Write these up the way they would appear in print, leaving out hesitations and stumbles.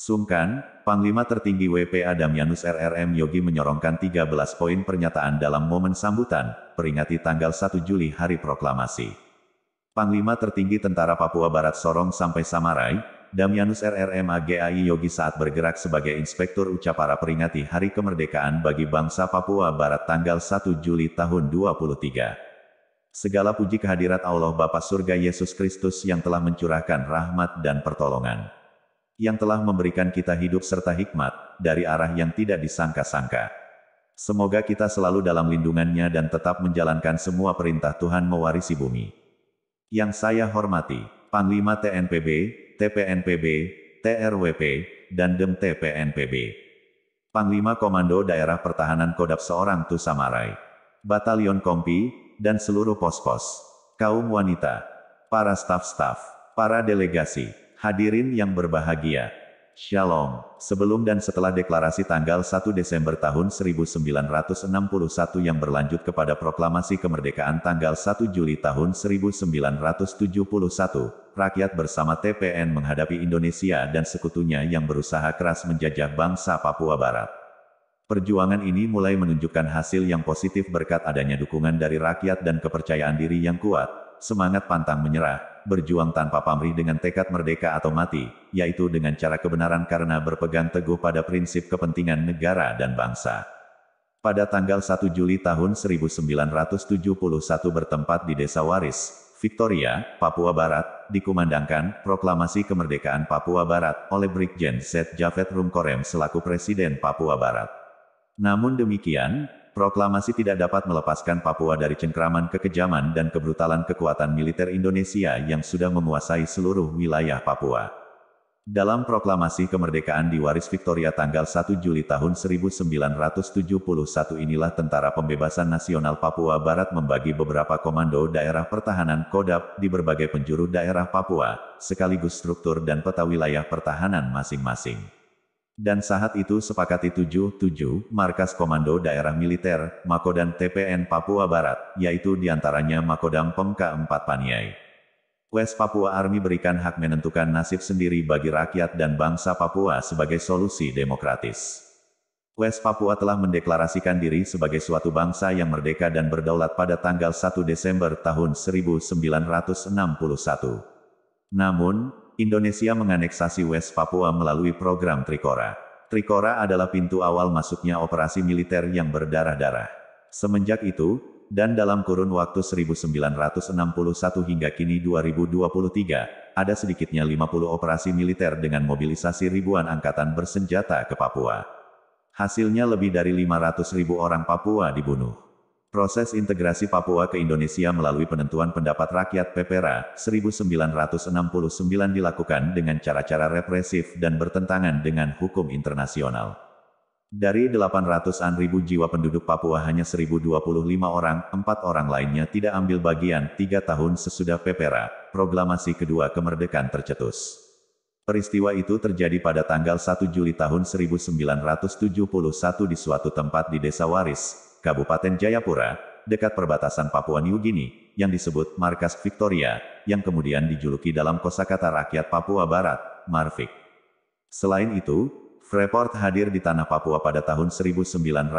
Sungkan, Panglima Tertinggi WPA Damianus RRM Yogi menyorongkan 13 poin pernyataan dalam momen sambutan, peringati tanggal 1 Juli Hari Proklamasi. Panglima Tertinggi Tentara Papua Barat Sorong sampai Samarai, Damianus RRM AGAI Yogi saat bergerak sebagai Inspektur Ucacara peringati Hari Kemerdekaan bagi bangsa Papua Barat tanggal 1 Juli tahun 2023. Segala puji kehadirat Allah Bapa Surga Yesus Kristus yang telah mencurahkan rahmat dan pertolongan. Yang telah memberikan kita hidup serta hikmat, dari arah yang tidak disangka-sangka. Semoga kita selalu dalam lindungannya dan tetap menjalankan semua perintah Tuhan mewarisi bumi. Yang saya hormati, Panglima TNPB, TPNPB, TRWP, dan DEM TPNPB. Panglima Komando Daerah Pertahanan Kodam seorang Tu Samarai. Batalion Kompi, dan seluruh pos-pos. Kaum wanita, para staf-staf, para delegasi, hadirin yang berbahagia. Shalom. Sebelum dan setelah deklarasi tanggal 1 Desember tahun 1961 yang berlanjut kepada proklamasi kemerdekaan tanggal 1 Juli tahun 1971, rakyat bersama TPN menghadapi Indonesia dan sekutunya yang berusaha keras menjajah bangsa Papua Barat. Perjuangan ini mulai menunjukkan hasil yang positif berkat adanya dukungan dari rakyat dan kepercayaan diri yang kuat, semangat pantang menyerah, berjuang tanpa pamrih dengan tekad merdeka atau mati, yaitu dengan cara kebenaran karena berpegang teguh pada prinsip kepentingan negara dan bangsa. Pada tanggal 1 Juli tahun 1971 bertempat di Desa Waris, Victoria, Papua Barat, dikumandangkan proklamasi kemerdekaan Papua Barat oleh Brigjen Z. Javed Rumkorem selaku Presiden Papua Barat. Namun demikian, proklamasi tidak dapat melepaskan Papua dari cengkraman kekejaman dan kebrutalan kekuatan militer Indonesia yang sudah menguasai seluruh wilayah Papua. Dalam proklamasi kemerdekaan di Waris Victoria tanggal 1 Juli tahun 1971 inilah Tentara Pembebasan Nasional Papua Barat membagi beberapa komando daerah pertahanan Kodam di berbagai penjuru daerah Papua, sekaligus struktur dan peta wilayah pertahanan masing-masing. Dan saat itu sepakati 7 markas komando daerah militer, Makodam TPN Papua Barat, yaitu diantaranya Makodam PEM K4 Paniai. West Papua Army berikan hak menentukan nasib sendiri bagi rakyat dan bangsa Papua sebagai solusi demokratis. West Papua telah mendeklarasikan diri sebagai suatu bangsa yang merdeka dan berdaulat pada tanggal 1 Desember tahun 1961. Namun, Indonesia menganeksasi West Papua melalui program Trikora. Trikora adalah pintu awal masuknya operasi militer yang berdarah-darah. Semenjak itu, dan dalam kurun waktu 1961 hingga kini 2023, ada sedikitnya 50 operasi militer dengan mobilisasi ribuan angkatan bersenjata ke Papua. Hasilnya lebih dari 500.000 orang Papua dibunuh. Proses integrasi Papua ke Indonesia melalui penentuan pendapat rakyat PPRA 1969 dilakukan dengan cara-cara represif dan bertentangan dengan hukum internasional. Dari 800-an ribu jiwa penduduk Papua hanya 1025 orang, 4 orang lainnya tidak ambil bagian. 3 tahun sesudah PPRA, proklamasi kedua kemerdekaan tercetus. Peristiwa itu terjadi pada tanggal 1 Juli tahun 1971 di suatu tempat di Desa Waris, Kabupaten Jayapura, dekat perbatasan Papua New Guinea, yang disebut Markas Victoria, yang kemudian dijuluki dalam kosakata rakyat Papua Barat, Marvik. Selain itu, Freeport hadir di tanah Papua pada tahun 1967,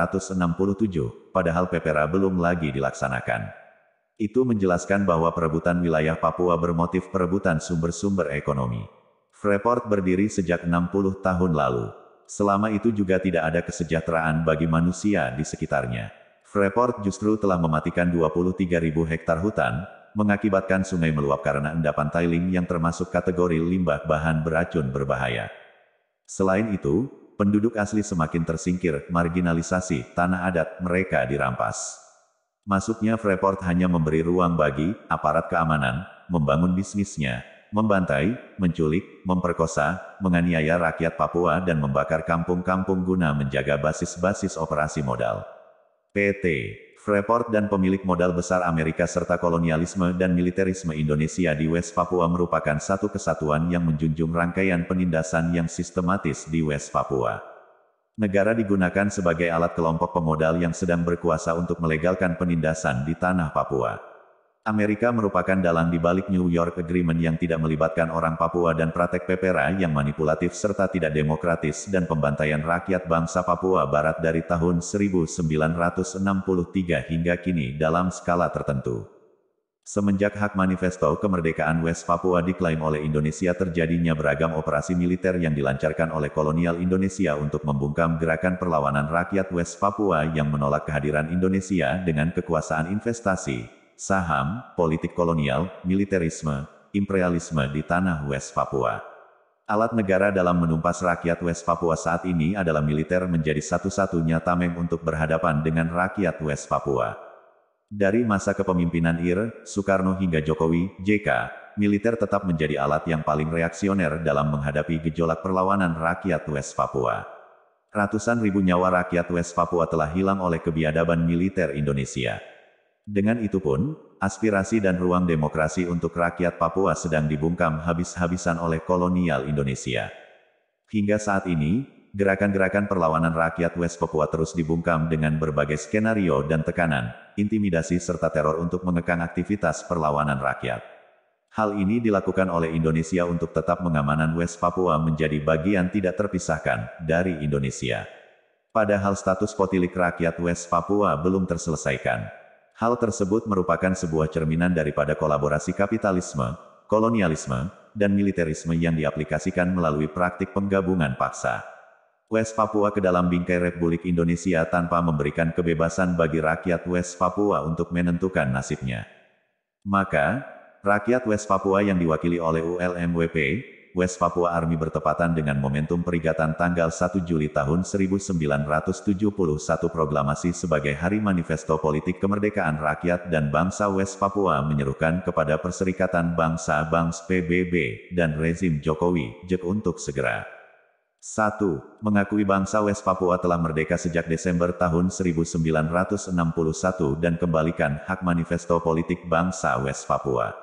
padahal PPRA belum lagi dilaksanakan. Itu menjelaskan bahwa perebutan wilayah Papua bermotif perebutan sumber-sumber ekonomi. Freeport berdiri sejak 60 tahun lalu. Selama itu juga tidak ada kesejahteraan bagi manusia di sekitarnya. Freeport justru telah mematikan 23.000 hektar hutan, mengakibatkan sungai meluap karena endapan tiling yang termasuk kategori limbah bahan beracun berbahaya. Selain itu, penduduk asli semakin tersingkir, marginalisasi, tanah adat mereka dirampas. Masuknya Freeport hanya memberi ruang bagi aparat keamanan, membangun bisnisnya, membantai, menculik, memperkosa, menganiaya rakyat Papua dan membakar kampung-kampung guna menjaga basis-basis operasi modal. PT Freeport dan pemilik modal besar Amerika serta kolonialisme dan militerisme Indonesia di West Papua merupakan satu kesatuan yang menjunjung rangkaian penindasan yang sistematis di West Papua. Negara digunakan sebagai alat kelompok pemodal yang sedang berkuasa untuk melegalkan penindasan di tanah Papua. Amerika merupakan dalang di balik New York Agreement yang tidak melibatkan orang Papua dan praktek PPRA yang manipulatif serta tidak demokratis dan pembantaian rakyat bangsa Papua Barat dari tahun 1963 hingga kini dalam skala tertentu. Semenjak Hak Manifesto Kemerdekaan West Papua diklaim oleh Indonesia terjadinya beragam operasi militer yang dilancarkan oleh kolonial Indonesia untuk membungkam gerakan perlawanan rakyat West Papua yang menolak kehadiran Indonesia dengan kekuasaan investasi, saham, politik kolonial, militerisme, imperialisme di tanah West Papua. Alat negara dalam menumpas rakyat West Papua saat ini adalah militer menjadi satu-satunya tameng untuk berhadapan dengan rakyat West Papua. Dari masa kepemimpinan Soekarno hingga Jokowi, JK, militer tetap menjadi alat yang paling reaksioner dalam menghadapi gejolak perlawanan rakyat West Papua. Ratusan ribu nyawa rakyat West Papua telah hilang oleh kebiadaban militer Indonesia. Dengan itu pun, aspirasi dan ruang demokrasi untuk rakyat Papua sedang dibungkam habis-habisan oleh kolonial Indonesia. Hingga saat ini, gerakan-gerakan perlawanan rakyat West Papua terus dibungkam dengan berbagai skenario dan tekanan, intimidasi serta teror untuk mengekang aktivitas perlawanan rakyat. Hal ini dilakukan oleh Indonesia untuk tetap pengamanan West Papua menjadi bagian tidak terpisahkan dari Indonesia. Padahal status politik rakyat West Papua belum terselesaikan. Hal tersebut merupakan sebuah cerminan daripada kolaborasi kapitalisme, kolonialisme, dan militerisme yang diaplikasikan melalui praktik penggabungan paksa West Papua ke dalam bingkai Republik Indonesia tanpa memberikan kebebasan bagi rakyat West Papua untuk menentukan nasibnya. Maka, rakyat West Papua yang diwakili oleh ULMWP, West Papua Army bertepatan dengan momentum peringatan tanggal 1 Juli tahun 1971 proklamasi sebagai Hari Manifesto Politik Kemerdekaan Rakyat dan Bangsa West Papua menyerukan kepada Perserikatan Bangsa-Bangsa PBB dan rezim Jokowi JK untuk segera 1. Mengakui bangsa West Papua telah merdeka sejak Desember tahun 1961 dan kembalikan hak manifesto politik bangsa West Papua.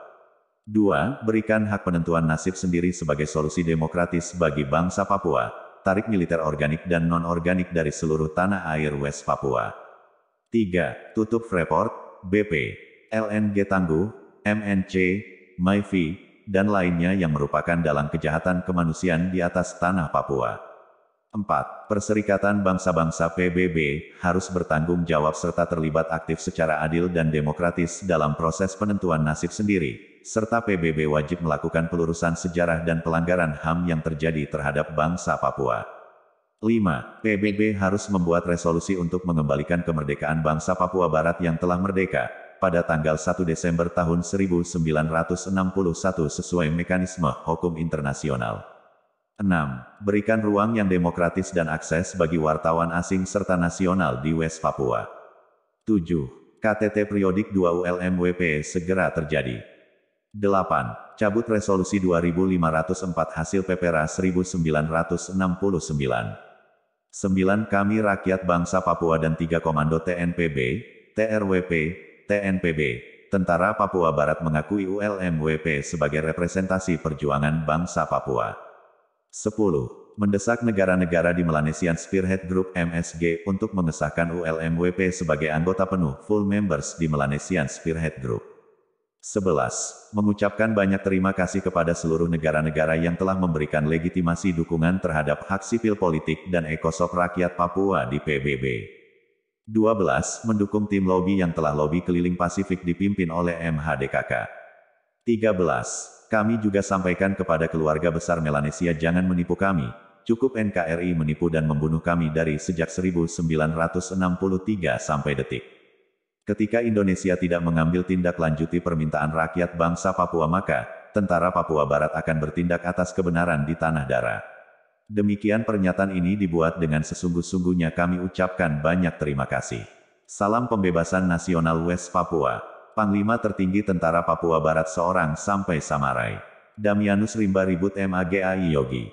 2. Berikan hak penentuan nasib sendiri sebagai solusi demokratis bagi bangsa Papua, tarik militer organik dan non-organik dari seluruh tanah air West Papua. 3. Tutup Freeport, BP, LNG Tangguh, MNC, MyV, dan lainnya yang merupakan dalang kejahatan kemanusiaan di atas tanah Papua. 4. Perserikatan Bangsa-Bangsa PBB harus bertanggung jawab serta terlibat aktif secara adil dan demokratis dalam proses penentuan nasib sendiri, serta PBB wajib melakukan pelurusan sejarah dan pelanggaran HAM yang terjadi terhadap bangsa Papua. 5. PBB harus membuat resolusi untuk mengembalikan kemerdekaan bangsa Papua Barat yang telah merdeka, pada tanggal 1 Desember tahun 1961 sesuai mekanisme hukum internasional. 6. Berikan ruang yang demokratis dan akses bagi wartawan asing serta nasional di West Papua. 7. KTT Periodik 2 ULMWP segera terjadi. 8. Cabut Resolusi 2504 hasil PPRA 1969. 9. Kami rakyat bangsa Papua dan 3 Komando TNPB, TRWP, TNPB, Tentara Papua Barat mengakui ULMWP sebagai representasi perjuangan bangsa Papua. 10. Mendesak negara-negara di Melanesian Spearhead Group MSG untuk mengesahkan ULMWP sebagai anggota penuh full members di Melanesian Spearhead Group. 11. Mengucapkan banyak terima kasih kepada seluruh negara-negara yang telah memberikan legitimasi dukungan terhadap hak sipil politik dan ekosop rakyat Papua di PBB. 12. Mendukung tim lobby yang telah lobby keliling Pasifik dipimpin oleh MHDKK. 13. Kami juga sampaikan kepada keluarga besar Melanesia jangan menipu kami, cukup NKRI menipu dan membunuh kami dari sejak 1963 sampai detik. Ketika Indonesia tidak mengambil tindak lanjuti permintaan rakyat bangsa Papua maka, tentara Papua Barat akan bertindak atas kebenaran di tanah darah. Demikian pernyataan ini dibuat dengan sesungguh-sungguhnya kami ucapkan banyak terima kasih. Salam Pembebasan Nasional West Papua. Panglima Tertinggi Tentara Papua Barat seorang sampai Samarai. Damianus Rimba Ribut MAGAI Yogi.